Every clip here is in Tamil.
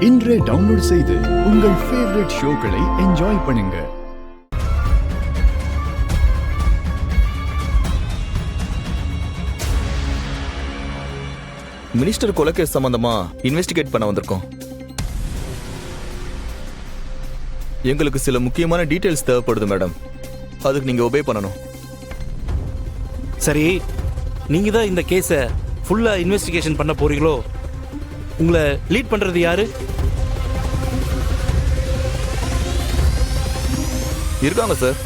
இன்றே டவுன்லோட் செய்து உங்கள் ஃபேவரட் ஷோக்களை என்ஜாய் பண்ணுங்க. மினிஸ்டர் கொலைகேஸ் சம்பந்தமா இன்வெஸ்டிகேட் பண்ண வந்திருக்கோம். எங்களுக்கு சில முக்கியமான டீடைல்ஸ் தேவைப்படுது மேடம். அதுக்கு நீங்க ஒபே பண்ணணும். சரி, நீங்க தான் இந்த கேஸை ஃபுல்லா இன்வெஸ்டிகேஷன் பண்ண போறீங்களோ? உங்களை லீட் பண்றது யாரு? இருக்காங்க சார்.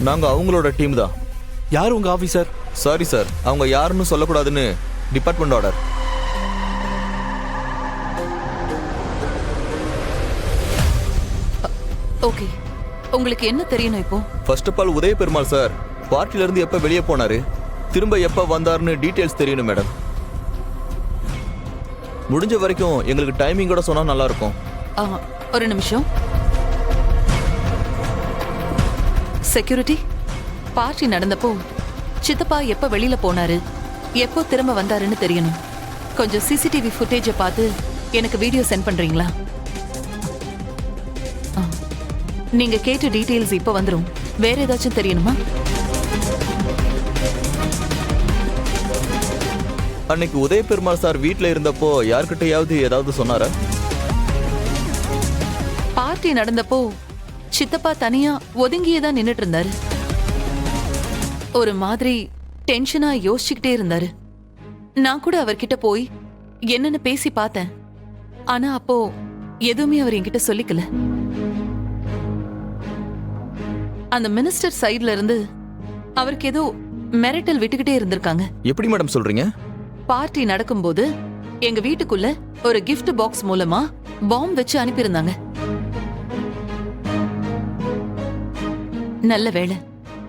நாங்க அவங்களோட டீம் தான். யார் உங்க ஆபீசர்? சாரி சார், அவங்க யாருன்னு சொல்லக்கூடாதுன்னு டிபார்ட்மெண்ட் ஆர்டர். ஓகே, உங்களுக்கு என்ன தெரியணும் இப்போ? First of all Udaya Perumal sir பார்ட்டில இருந்து எப்ப வெளியே போனாரு, திரும்ப எப்ப வந்தாருன்னு டீடைல்ஸ் தெரியணும் மேடம். முடிஞ்ச வரைக்கும் எங்களுக்கு டைமிங் கூட சொன்னா நல்லா இருக்கும். ஒரு நிமிஷம். செக்யூரிட்டி, பார்ட்டி நடந்தப்போ சித்தப்பா எப்ப வெளியில போனாரு, எப்போ திரும்ப வந்தாருன்னு தெரியணும். கொஞ்சம் சிசிடிவி ஃபுட்டேஜை பார்த்து எனக்கு வீடியோ சென்ட் பண்றீங்களா? நீங்க கேட்ட டீடைல்ஸ் இப்ப வந்துரும். வேற ஏதாச்சும் தெரியணுமா? அன்னைக்கு உதய பெருமாள் சார் வீட்ல இருந்தப்போ யார்கிட்டயாவது ஏதாவது சொன்னாரா? பார்ட்டி நடந்தப்போ சித்தப்பா தனியா ஒதுங்கியே தான் நின்னுட்டு இருந்தாரு. ஒரு மாதிரி டென்ஷனா யோசிச்சுக்கிட்டே இருந்தாரு. நான் கூட அவர்கிட்ட போய் என்னன்னு பேசி பார்த்தேன். ஆனா அப்போ எதுவுமே அவர் என்கிட்ட சொல்லிக்கல. அந்த மினிஸ்டர் சைடுல இருந்து அவருக்கு ஏதோ மிரட்டல் விட்டுக்கிட்டே இருந்திருக்காங்க. எப்படி மேடம் சொல்றீங்க? பார்ட்டி நடக்கும்போது எங்க வீட்டுக்குள்ள ஒரு கிஃப்ட் பாக்ஸ் மூலமா பாம்பு வச்சு அனுப்பியிருந்தாங்க. நல்ல வேளை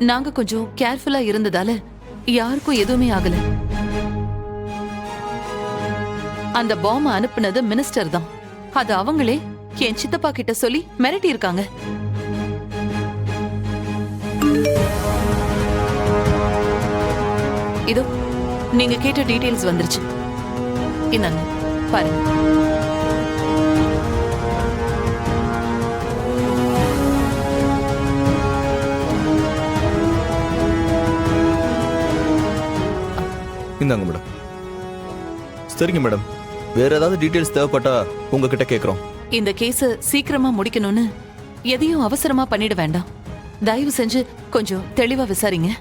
நாங்க கொஞ்சம் கேர்ஃபுல்லா இருந்ததால யாருக்கும் எதுவுமே ஆகல. அந்த பாம்பை அனுப்புனது மினிஸ்டர் தான். அது அவங்களே என் சித்தப்பா கிட்ட சொல்லி மிரட்டி இருக்காங்க. இதோ நீங்க கேட்ட டீடைல்ஸ் வந்துருச்சு. இந்தாங்க பாருங்க. இந்தாங்க மேடம். சரிங்க மேடம், வேற ஏதாவது டீடைல்ஸ் தேவைப்பட்டா உங்ககிட்ட கேக்குறோம். இந்த கேஸ சீக்கிரமா முடிக்கணும்னு எதையும் அவசரமா பண்ணிட வேண்டாம். தயவு செஞ்சு கொஞ்சம் தெளிவா விசாரிங்க.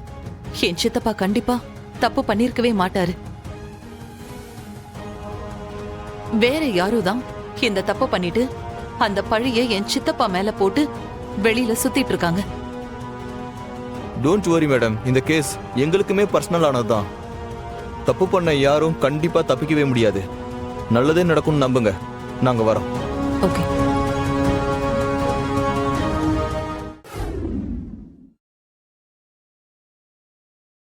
என் சித்தப்பா கண்டிப்பா தப்பு பண்ணிருக்கவே மாட்டாரு. வேற யாரோ தான் இந்த தப்பு பண்ணிட்டு அந்த பழிய என் சித்தப்பா மேல போட்டு வெளியில சுத்திட்டு இருக்காங்க. டோன்ட் வரி மேடம், இந்த கேஸ் எங்களுக்குமே பர்சனல் ஆனதுதான். தப்பு பண்ண யாரும் கண்டிப்பா தப்பிக்கவே முடியாது. நல்லதே நடக்கும்னு நம்புங்க. நாங்க வரோம். ஓகே.